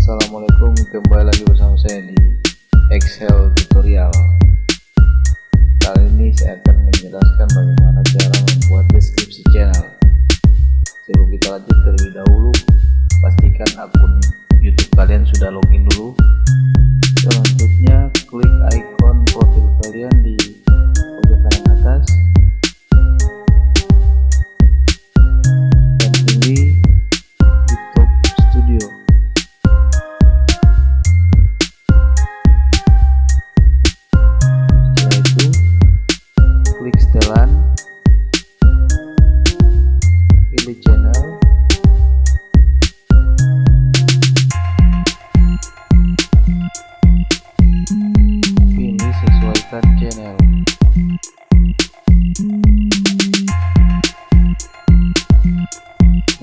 Assalamualaikum, kembali lagi bersama saya di X-Hale tutorial. Kali ini saya akan menjelaskan bagaimana cara membuat deskripsi channel. Sebelum kita lanjut, terlebih dahulu pastikan akun YouTube kalian sudah login dulu. Selanjutnya klik ikon profil kalian di pojok kanan atas dan pilih YouTube Studio. Setelah itu klik setelan, pilih channel, pilih sesuaikan channel.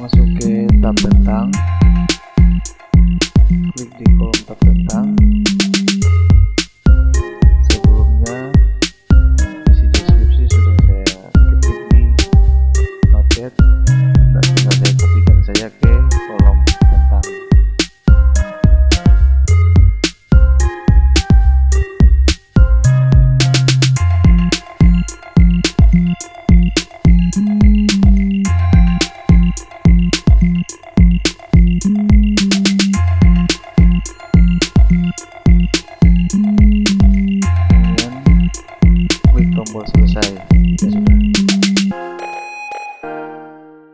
Masuk ke tab tentang, klik di kolom